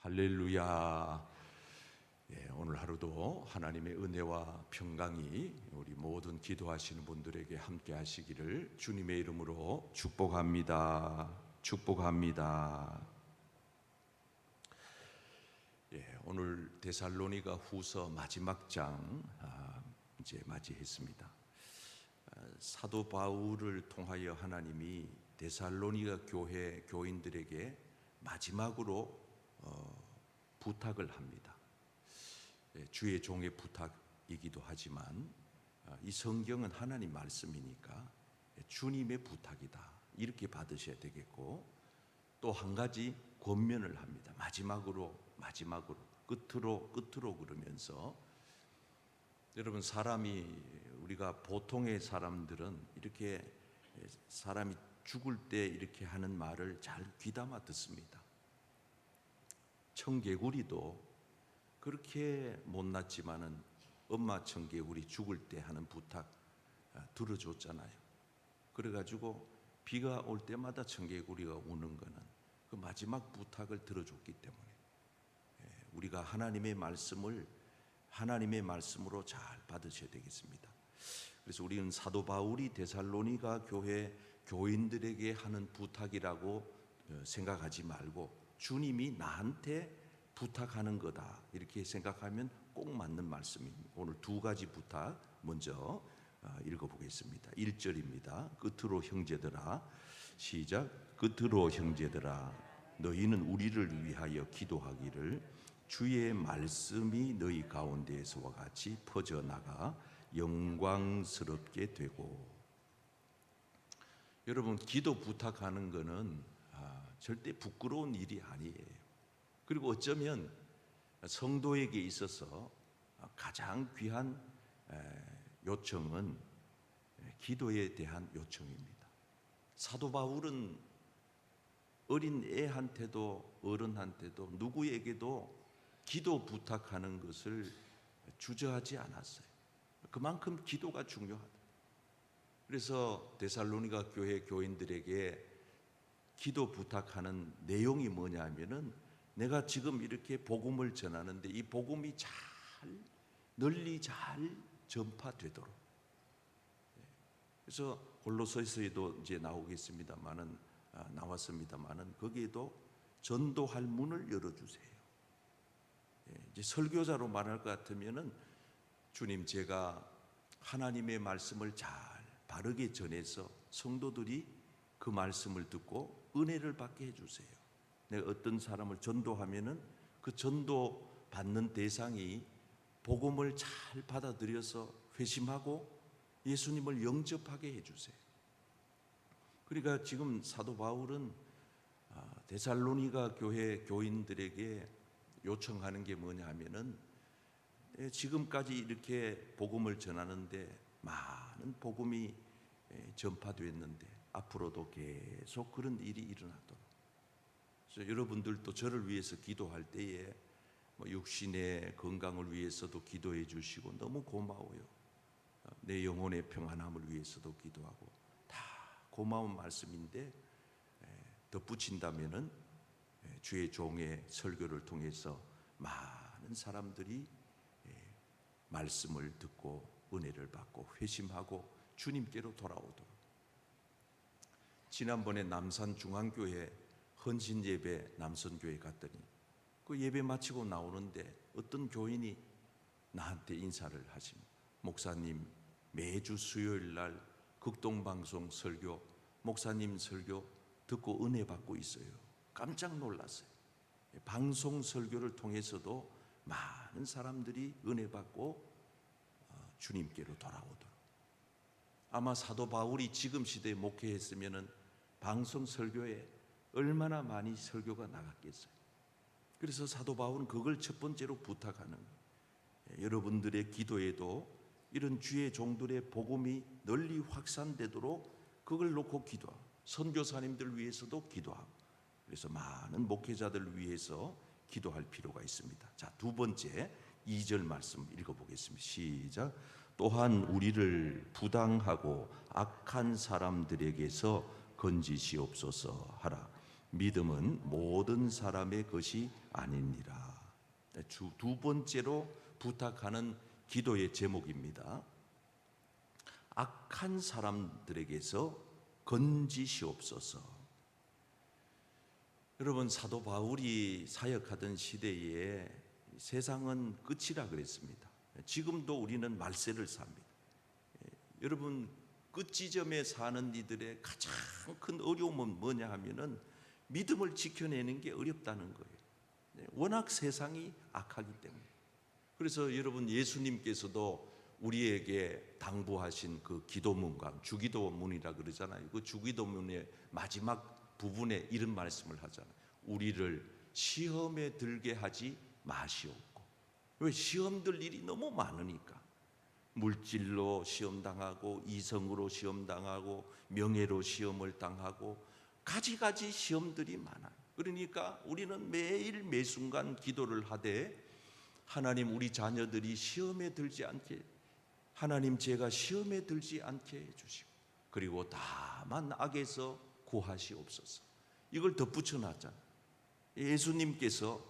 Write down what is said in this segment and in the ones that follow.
할렐루야. 오늘 하루도 하나님의 은혜와 평강이 우리 모든 기도하시는 분들에게 함께 하시기를 주님의 이름으로 축복합니다. 축복합니다. 오늘 데살로니가 후서 마지막 장 이제 맞이했습니다. 사도 바울을 통하여 하나님이 데살로니가 교회 교인들에게 마지막으로 부탁을 합니다. 주의 종의 부탁이기도 하지만 이 성경은 하나님 말씀이니까 주님의 부탁이다 이렇게 받으셔야 되겠고, 또 한 가지 권면을 합니다. 마지막으로 끝으로 그러면서, 여러분, 우리가 보통의 사람들은 이렇게 사람이 죽을 때 이렇게 하는 말을 잘 귀담아 듣습니다. 청개구리도 그렇게 못났지만은 엄마 청개구리 죽을 때 하는 부탁 들어줬잖아요. 그래가지고 비가 올 때마다 청개구리가 우는 거는 그 마지막 부탁을 들어줬기 때문에 우리가 하나님의 말씀을 하나님의 말씀으로 잘 받으셔야 되겠습니다. 그래서 우리는 사도 바울이 데살로니가 교회 교인들에게 하는 부탁이라고 생각하지 말고 주님이 나한테 부탁하는 거다 이렇게 생각하면 꼭 맞는 말씀입니다. 오늘 두 가지 부탁 먼저 읽어보겠습니다. 1절입니다. 끝으로 형제들아, 시작. 끝으로 형제들아, 너희는 우리를 위하여 기도하기를 주의 말씀이 너희 가운데에서와 같이 퍼져나가 영광스럽게 되고. 여러분, 기도 부탁하는 거는 절대 부끄러운 일이 아니에요. 그리고 어쩌면 성도에게 있어서 가장 귀한 요청은 기도에 대한 요청입니다. 사도 바울은 어린 애한테도 어른한테도 누구에게도 기도 부탁하는 것을 주저하지 않았어요. 그만큼 기도가 중요하다. 그래서 데살로니가 교회 교인들에게 기도 부탁하는 내용이 뭐냐면은, 내가 지금 이렇게 복음을 전하는데 이 복음이 널리 잘 전파되도록. 그래서 골로새서에도 이제 나왔습니다만은 거기에도 전도할 문을 열어주세요. 이제 설교자로 말할 것 같으면은, 주님, 제가 하나님의 말씀을 잘 바르게 전해서 성도들이 그 말씀을 듣고 은혜를 받게 해주세요. 내가 어떤 사람을 전도하면은 그 전도 받는 대상이 복음을 잘 받아들여서 회심하고 예수님을 영접하게 해주세요. 그러니까 지금 사도 바울은 데살로니가 교회 교인들에게 요청하는 게 뭐냐 하면은, 지금까지 이렇게 복음을 전하는데 많은 복음이 전파됐는데 앞으로도 계속 그런 일이 일어나도록. 그래서 여러분들도 저를 위해서 기도할 때에 육신의 건강을 위해서도 기도해 주시고 너무 고마워요. 내 영혼의 평안함을 위해서도 기도하고 다 고마운 말씀인데, 덧붙인다면은 주의 종의 설교를 통해서 많은 사람들이 말씀을 듣고 은혜를 받고 회심하고 주님께로 돌아오도록. 지난번에 남산 중앙교회 헌신 예배 남선교회 갔더니 그 예배 마치고 나오는데 어떤 교인이 나한테 인사를 하십니다. 목사님, 매주 수요일 날 극동방송 설교, 목사님 설교 듣고 은혜 받고 있어요. 깜짝 놀랐어요. 방송 설교를 통해서도 많은 사람들이 은혜 받고 주님께로 돌아오도록. 아마 사도 바울이 지금 시대에 목회했으면은 방송 설교에 얼마나 많이 설교가 나갔겠어요. 그래서 사도 바울은 그걸 첫 번째로 부탁하는 거예요. 여러분들의 기도에도 이런 주의 종들의 복음이 널리 확산되도록 그걸 놓고 기도하고, 선교사님들 위해서도 기도하고, 그래서 많은 목회자들을 위해서 기도할 필요가 있습니다. 자, 두 번째 2절 말씀 읽어보겠습니다. 시작. 또한 우리를 부당하고 악한 사람들에게서 건지시옵소서 하라. 믿음은 모든 사람의 것이 아니니라. 두 번째로 부탁하는 기도의 제목입니다. 악한 사람들에게서 건지시옵소서. 여러분, 사도 바울이 사역하던 시대에 세상은 끝이라 그랬습니다. 지금도 우리는 말세를 삽니다. 여러분, 끝지점에 사는 이들의 가장 큰 어려움은 뭐냐 하면은 믿음을 지켜내는 게 어렵다는 거예요. 워낙 세상이 악하기 때문에. 그래서 여러분, 예수님께서도 우리에게 당부하신 그 기도문강, 주기도문이라 그러잖아요. 그 주기도문의 마지막 부분에 이런 말씀을 하잖아요. 우리를 시험에 들게 하지 마시옵고. 왜? 시험 들 일이 너무 많으니까. 물질로 시험당하고, 이성으로 시험당하고, 명예로 시험을 당하고, 가지가지 시험들이 많아요. 그러니까 우리는 매일 매순간 기도를 하되, 하나님, 우리 자녀들이 시험에 들지 않게, 하나님, 제가 시험에 들지 않게 해주시고, 그리고 다만 악에서 구하시옵소서. 이걸 덧붙여 놨잖아요. 예수님께서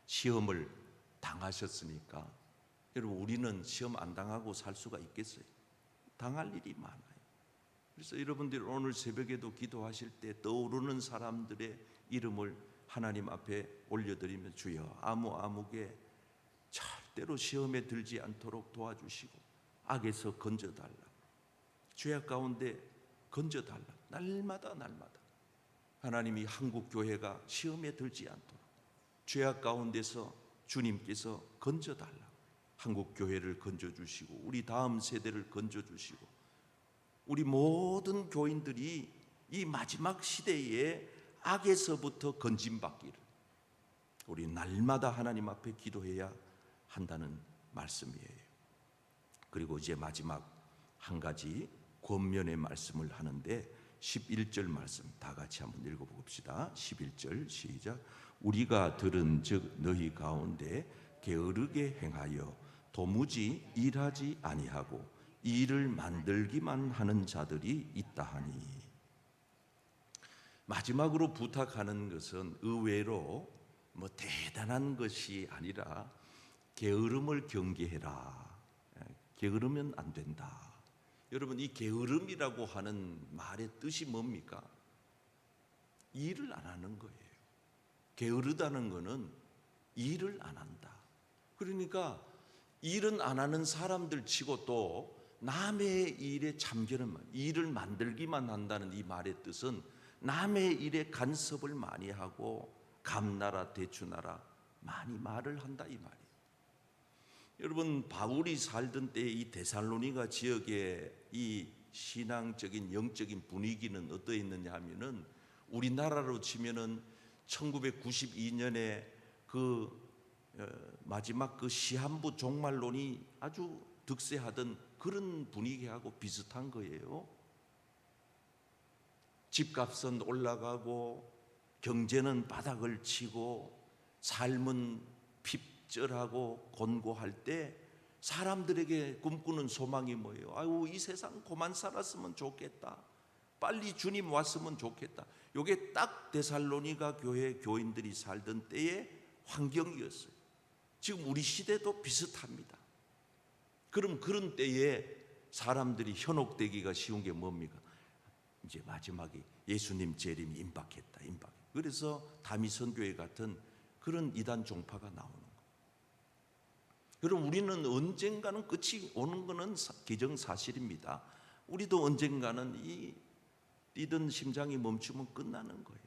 시험을 당하셨으니까 여러분, 우리는 시험 안 당하고 살 수가 있겠어요? 당할 일이 많아요. 그래서 여러분들 오늘 새벽에도 기도하실 때 떠오르는 사람들의 이름을 하나님 앞에 올려드리면, 주여 아무개 절대로 시험에 들지 않도록 도와주시고 악에서 건져달라고, 죄악 가운데 건져달라고, 날마다 하나님이 한국교회가 시험에 들지 않도록 죄악 가운데서 주님께서 건져달라고, 한국교회를 건져주시고 우리 다음 세대를 건져주시고 우리 모든 교인들이 이 마지막 시대에 악에서부터 건짐받기를 우리 날마다 하나님 앞에 기도해야 한다는 말씀이에요. 그리고 이제 마지막 한 가지 권면의 말씀을 하는데 11절 말씀 다 같이 한번 읽어봅시다. 11절 시작. 우리가 들은 즉 너희 가운데 게으르게 행하여 도무지 일하지 아니하고 일을 만들기만 하는 자들이 있다 하니. 마지막으로 부탁하는 것은 의외로 대단한 것이 아니라 게으름을 경계해라. 게으르면 안 된다. 여러분, 이 게으름이라고 하는 말의 뜻이 뭡니까? 일을 안 하는 거예요. 게으르다는 것은 일을 안 한다. 그러니까 일은 안 하는 사람들 치고 또 남의 일에 참견은, 일을 만들기만 한다는 이 말의 뜻은 남의 일에 간섭을 많이 하고 감나라 대추나라 많이 말을 한다 이 말이에요. 여러분, 바울이 살던 때 이 데살로니가 지역의 이 신앙적인 영적인 분위기는 어떠했느냐 하면은, 우리나라로 치면은 1992년에 그 마지막 그 시한부 종말론이 아주 득세하던 그런 분위기하고 비슷한 거예요. 집값은 올라가고 경제는 바닥을 치고 삶은 핍절하고 곤고할 때 사람들에게 꿈꾸는 소망이 뭐예요? 아유, 이 세상 그만 살았으면 좋겠다. 빨리 주님 왔으면 좋겠다. 이게 딱 데살로니가 교회 교인들이 살던 때의 환경이었어요. 지금 우리 시대도 비슷합니다. 그럼 그런 때에 사람들이 현혹되기가 쉬운 게 뭡니까? 이제 마지막에 예수님 재림이 임박했다. 그래서 다미선교회 같은 그런 이단 종파가 나오는 거예요. 그럼 우리는 언젠가는 끝이 오는 것은 기정사실입니다. 우리도 언젠가는 이 뛰던 심장이 멈추면 끝나는 거예요.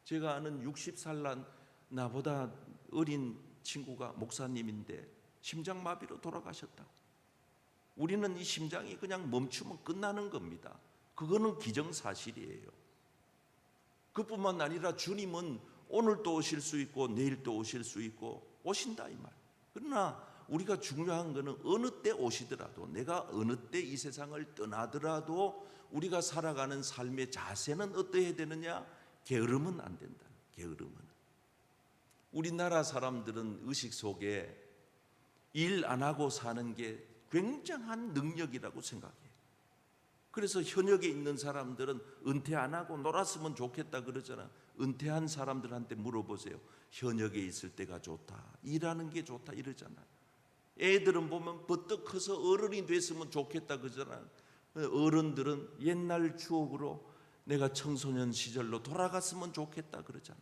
제가 아는 60살 난 나보다 어린 친구가 목사님인데 심장마비로 돌아가셨다고. 우리는 이 심장이 그냥 멈추면 끝나는 겁니다. 그거는 기정사실이에요. 그뿐만 아니라 주님은 오늘도 오실 수 있고 내일도 오실 수 있고 오신다 이 말. 그러나 우리가 중요한 것은 어느 때 오시더라도, 내가 어느 때 이 세상을 떠나더라도 우리가 살아가는 삶의 자세는 어떠해야 되느냐? 게으르면 안 된다. 게으르면. 우리나라 사람들은 의식 속에 일 안 하고 사는 게 굉장한 능력이라고 생각해요. 그래서 현역에 있는 사람들은 은퇴 안 하고 놀았으면 좋겠다 그러잖아. 은퇴한 사람들한테 물어보세요. 현역에 있을 때가 좋다, 일하는 게 좋다 이러잖아. 애들은 보면 버뜩 커서 어른이 됐으면 좋겠다 그러잖아. 어른들은 옛날 추억으로 내가 청소년 시절로 돌아갔으면 좋겠다 그러잖아.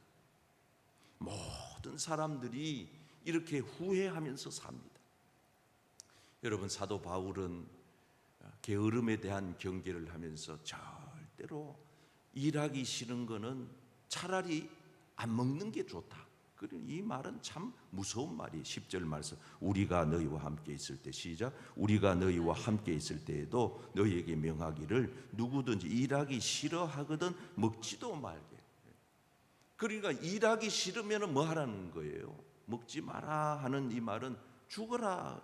모든 사람들이 이렇게 후회하면서 삽니다. 여러분, 사도 바울은 게으름에 대한 경계를 하면서 절대로 일하기 싫은 거는 차라리 안 먹는 게 좋다. 이 말은 참 무서운 말이에요. 10절 말씀, 우리가 너희와 함께 있을 때, 시작, 우리가 너희와 함께 있을 때에도 너희에게 명하기를 누구든지 일하기 싫어하거든 먹지도 말게. 그러니까 일하기 싫으면 뭐 하라는 거예요? 먹지 마라 하는 이 말은 죽어라.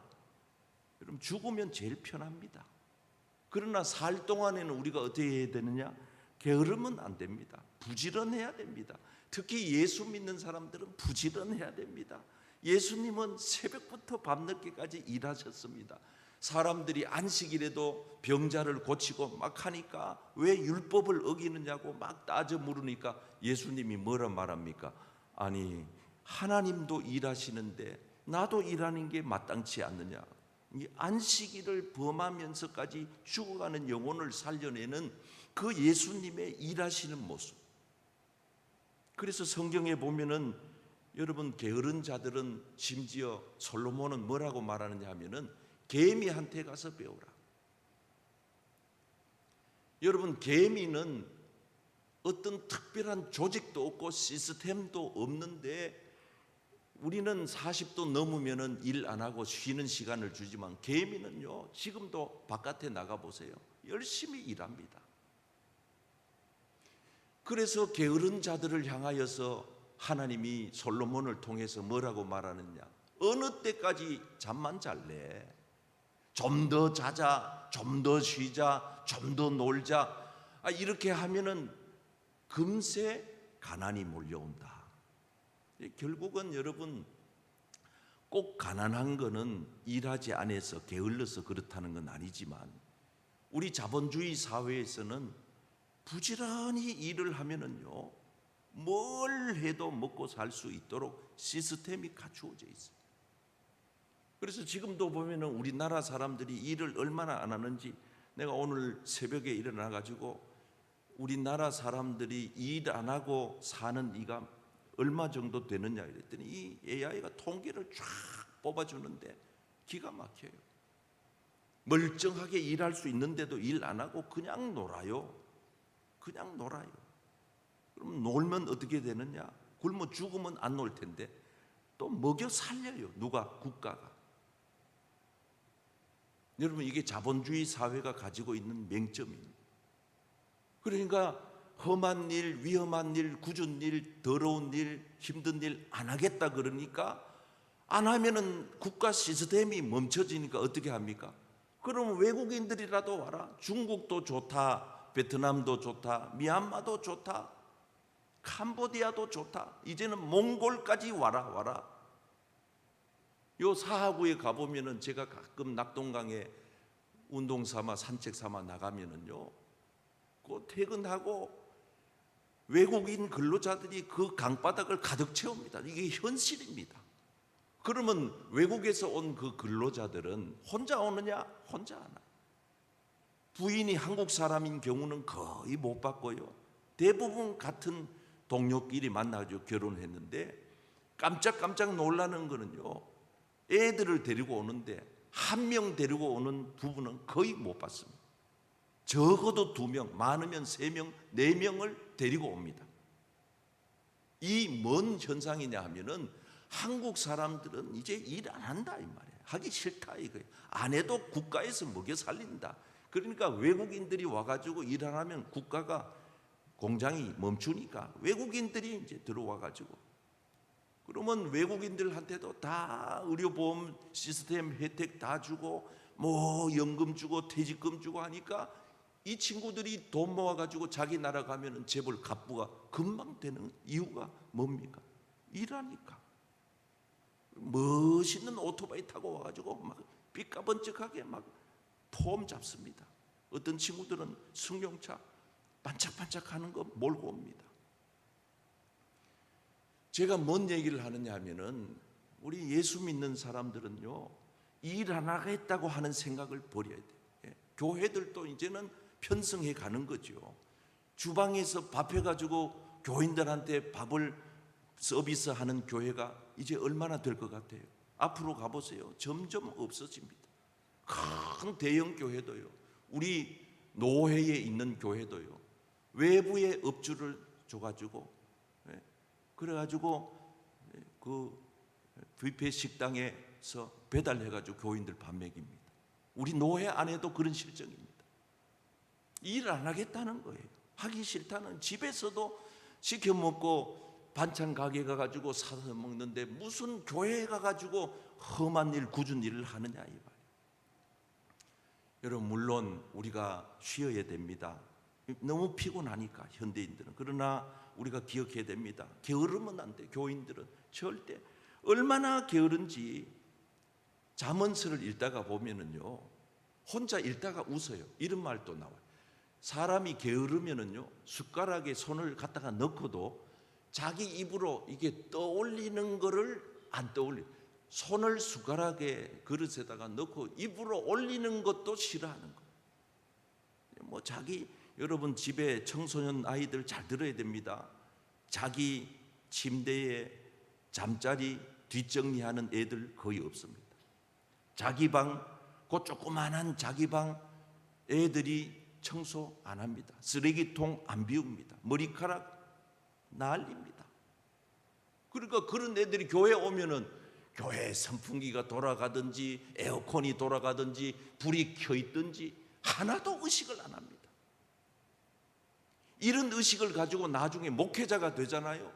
여러분, 죽으면 제일 편합니다. 그러나 살 동안에는 우리가 어떻게 해야 되느냐? 게으르면 안 됩니다. 부지런해야 됩니다. 특히 예수 믿는 사람들은 부지런해야 됩니다. 예수님은 새벽부터 밤늦게까지 일하셨습니다. 사람들이 안식일에도 병자를 고치고 막 하니까 왜 율법을 어기느냐고 막 따져 물으니까 예수님이 뭐라 말합니까? 아니, 하나님도 일하시는데 나도 일하는 게 마땅치 않느냐? 이 안식일을 범하면서까지 죽어가는 영혼을 살려내는 그 예수님의 일하시는 모습. 그래서 성경에 보면은 여러분, 게으른 자들은, 심지어 솔로몬은 뭐라고 말하느냐 하면은 개미한테 가서 배우라. 여러분, 개미는 어떤 특별한 조직도 없고 시스템도 없는데 우리는 40도 넘으면은 일 안 하고 쉬는 시간을 주지만 개미는요, 지금도 바깥에 나가 보세요. 열심히 일합니다. 그래서 게으른 자들을 향하여서 하나님이 솔로몬을 통해서 뭐라고 말하느냐? 어느 때까지 잠만 잘래? 좀 더 자자, 좀 더 쉬자, 좀 더 놀자. 이렇게 하면은 금세 가난이 몰려온다. 결국은 여러분, 꼭 가난한 거는 일하지 않아서 게을러서 그렇다는 건 아니지만 우리 자본주의 사회에서는 부지런히 일을 하면은요, 뭘 해도 먹고 살 수 있도록 시스템이 갖추어져 있어요. 그래서 지금도 보면은 우리나라 사람들이 일을 얼마나 안 하는지, 내가 오늘 새벽에 일어나 가지고 우리나라 사람들이 일 안 하고 사는 이가 얼마 정도 되느냐 이랬더니 이 AI가 통계를 쫙 뽑아주는데 기가 막혀요. 멀쩡하게 일할 수 있는데도 일 안 하고 그냥 놀아요. 그냥 놀아요. 그럼 놀면 어떻게 되느냐? 굶어 죽으면 안 놀 텐데 또 먹여 살려요. 누가? 국가가. 여러분, 이게 자본주의 사회가 가지고 있는 맹점입니다. 그러니까 험한 일, 위험한 일, 굳은 일, 더러운 일, 힘든 일 안 하겠다 그러니까 안 하면은 국가 시스템이 멈춰지니까 어떻게 합니까? 그러면 외국인들이라도 와라. 중국도 좋다, 베트남도 좋다, 미얀마도 좋다, 캄보디아도 좋다, 이제는 몽골까지 와라. 요 사하구에 가보면은 제가 가끔 낙동강에 운동 삼아 산책 삼아 나가면은요, 그 퇴근하고 외국인 근로자들이 그 강바닥을 가득 채웁니다. 이게 현실입니다. 그러면 외국에서 온 그 근로자들은 혼자 오느냐? 혼자 안 와. 부인이 한국 사람인 경우는 거의 못 봤고요. 대부분 같은 동료끼리 만나가지고 결혼했는데 깜짝깜짝 놀라는 거는요, 애들을 데리고 오는데 한 명 데리고 오는 부부는 거의 못 봤습니다. 적어도 2명, 많으면 3명, 4명을 데리고 옵니다. 이 뭔 현상이냐 하면은 한국 사람들은 이제 일 안 한다 이 말이에요. 하기 싫다 이거예요. 안 해도 국가에서 먹여 살린다. 그러니까 외국인들이 와가지고 일 안 하면 국가가, 공장이 멈추니까 외국인들이 이제 들어와가지고, 그러면 외국인들한테도 다 의료보험 시스템 혜택 다 주고 뭐 연금 주고 퇴직금 주고 하니까 이 친구들이 돈 모아가지고 자기 나라 가면은 재벌 갑부가 금방 되는 이유가 뭡니까? 일하니까. 멋있는 오토바이 타고 와가지고 막 삐까번쩍하게 막 폼 잡습니다. 어떤 친구들은 승용차 반짝반짝하는 거 몰고 옵니다. 제가 뭔 얘기를 하느냐 하면은 우리 예수 믿는 사람들은요, 일 안 하겠다고 하는 생각을 버려야 돼요. 교회들도 이제는 편성해 가는 거죠. 주방에서 밥해가지고 교인들한테 밥을 서비스하는 교회가 이제 얼마나 될 것 같아요? 앞으로 가보세요. 점점 없어집니다. 큰 대형 교회도요, 우리 노회에 있는 교회도요, 외부에 업주를 줘가지고, 그래가지고 그 뷔페 식당에서 배달해가지고 교인들 밥 먹입니다. 우리 노회 안에도 그런 실정입니다. 일 안 하겠다는 거예요. 하기 싫다는, 집에서도 시켜 먹고 반찬 가게 가가지고 사서 먹는데 무슨 교회에 가가지고 험한 일, 굳은 일을 하느냐 이 말이에요. 여러분, 물론 우리가 쉬어야 됩니다. 너무 피곤하니까 현대인들은. 그러나 우리가 기억해야 됩니다. 게으르면 안 돼. 교인들은 절대. 얼마나 게으른지 잠언서를 읽다가 보면은요, 혼자 읽다가 웃어요. 이런 말도 나와요. 사람이 게으르면은요, 숟가락에 손을 갖다가 넣고도 자기 입으로 이게 떠올리는 거를 안 떠올려. 손을 숟가락에 그릇에다가 넣고 입으로 올리는 것도 싫어하는 거예요. 여러분 집에 청소년 아이들 잘 들어야 됩니다. 자기 침대에 잠자리 뒷정리하는 애들 거의 없습니다. 자기 방, 그 조그만한 자기 방 애들이 청소 안 합니다. 쓰레기통 안 비웁니다. 머리카락 날립니다. 그러니까 그런 애들이 교회 오면은 교회 선풍기가 돌아가든지 에어컨이 돌아가든지 불이 켜 있든지 하나도 의식을 안 합니다. 이런 의식을 가지고 나중에 목회자가 되잖아요.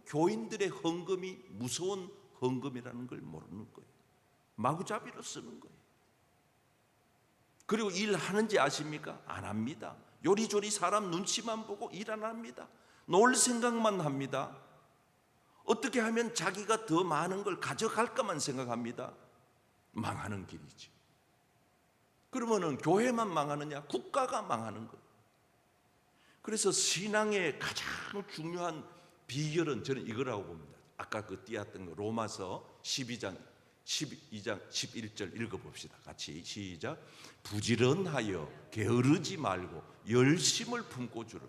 교인들의 헌금이 무서운 헌금이라는 걸 모르는 거예요. 마구잡이로 쓰는 거예요. 그리고 일하는지 아십니까? 안 합니다. 요리조리 사람 눈치만 보고 일 안 합니다. 놀 생각만 합니다. 어떻게 하면 자기가 더 많은 걸 가져갈까만 생각합니다. 망하는 길이죠. 그러면은 교회만 망하느냐? 국가가 망하는 거예요. 그래서 신앙의 가장 중요한 비결은 저는 이거라고 봅니다. 아까 그 띄었던 거 로마서 12장 12장 11절 읽어봅시다. 같이 시작. 부지런하여 게으르지 말고 열심을 품고 주를.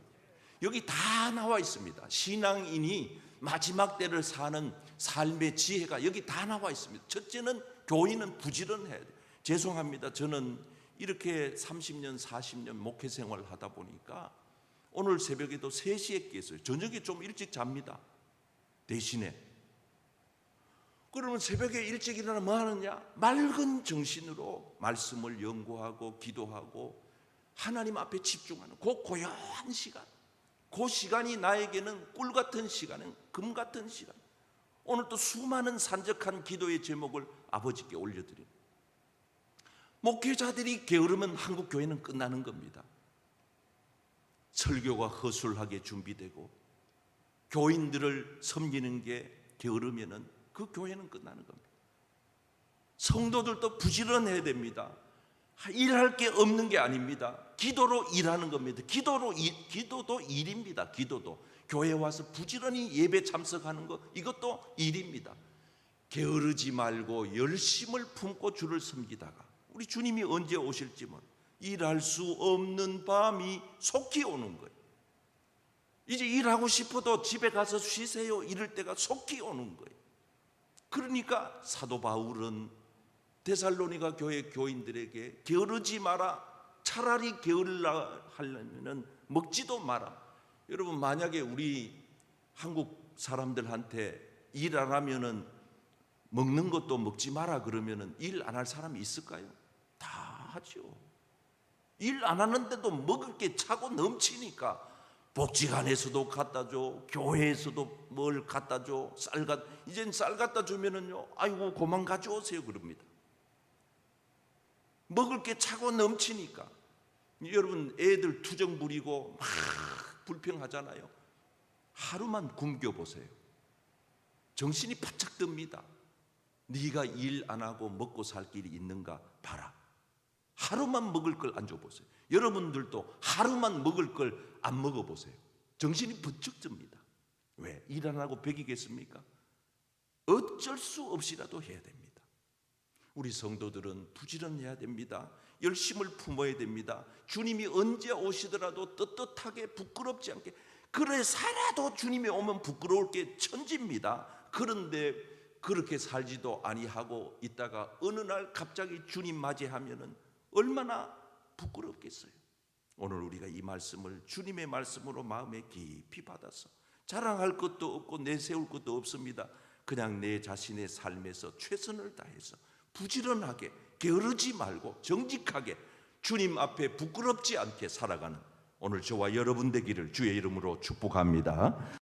여기 다 나와 있습니다. 신앙인이 마지막 때를 사는 삶의 지혜가 여기 다 나와 있습니다. 첫째는 교인은 부지런해야 돼요. 죄송합니다. 저는 이렇게 30년 40년 목회 생활을 하다 보니까 오늘 새벽에도 3시에 깼어요. 저녁에 좀 일찍 잡니다. 대신에 그러면 새벽에 일찍 일어나 뭐 하느냐? 맑은 정신으로 말씀을 연구하고 기도하고 하나님 앞에 집중하는 그 고요한 시간, 그 시간이 나에게는 꿀 같은 시간은 금 같은 시간. 오늘 또 수많은 산적한 기도의 제목을 아버지께 올려드립니다. 목회자들이 게으르면 한국 교회는 끝나는 겁니다. 설교가 허술하게 준비되고 교인들을 섬기는 게 게으르면은 그 교회는 끝나는 겁니다. 성도들도 부지런해야 됩니다. 일할 게 없는 게 아닙니다. 기도로 일하는 겁니다. 기도도 일입니다. 기도도 교회 와서 부지런히 예배 참석하는 것, 이것도 일입니다. 게으르지 말고 열심을 품고 주를 섬기다가 우리 주님이 언제 오실지 일할 수 없는 밤이 속히 오는 거예요. 이제 일하고 싶어도 집에 가서 쉬세요 이럴 때가 속히 오는 거예요. 그러니까 사도 바울은 데살로니가 교회 교인들에게 게으르지 마라. 차라리 게을러 하려면 먹지도 마라. 여러분, 만약에 우리 한국 사람들한테 일 안 하면은 먹는 것도 먹지 마라 그러면은 일 안 할 사람이 있을까요? 다 하죠. 일 안 하는데도 먹을 게 차고 넘치니까 복지관에서도 갖다 줘, 교회에서도 뭘 갖다 줘, 이젠 쌀 갖다 주면은요, 아이고 그만 가져오세요 그럽니다. 먹을 게 차고 넘치니까. 여러분, 애들 투정 부리고 막 불평하잖아요. 하루만 굶겨 보세요. 정신이 바짝 듭니다. 네가 일 안 하고 먹고 살 길이 있는가 봐라. 하루만 먹을 걸 안 줘보세요. 여러분들도 하루만 먹을 걸 안 먹어보세요. 정신이 번쩍 듭니다. 왜? 일 안 하고 배기겠습니까? 어쩔 수 없이라도 해야 됩니다. 우리 성도들은 부지런해야 됩니다. 열심을 품어야 됩니다. 주님이 언제 오시더라도 떳떳하게 부끄럽지 않게, 그래 살아도 주님이 오면 부끄러울 게 천지입니다. 그런데 그렇게 살지도 아니하고 있다가 어느 날 갑자기 주님 맞이하면은 얼마나 부끄럽겠어요. 오늘 우리가 이 말씀을 주님의 말씀으로 마음에 깊이 받아서, 자랑할 것도 없고 내세울 것도 없습니다. 그냥 내 자신의 삶에서 최선을 다해서 부지런하게, 게으르지 말고 정직하게 주님 앞에 부끄럽지 않게 살아가는 오늘 저와 여러분 되기를 주의 이름으로 축복합니다.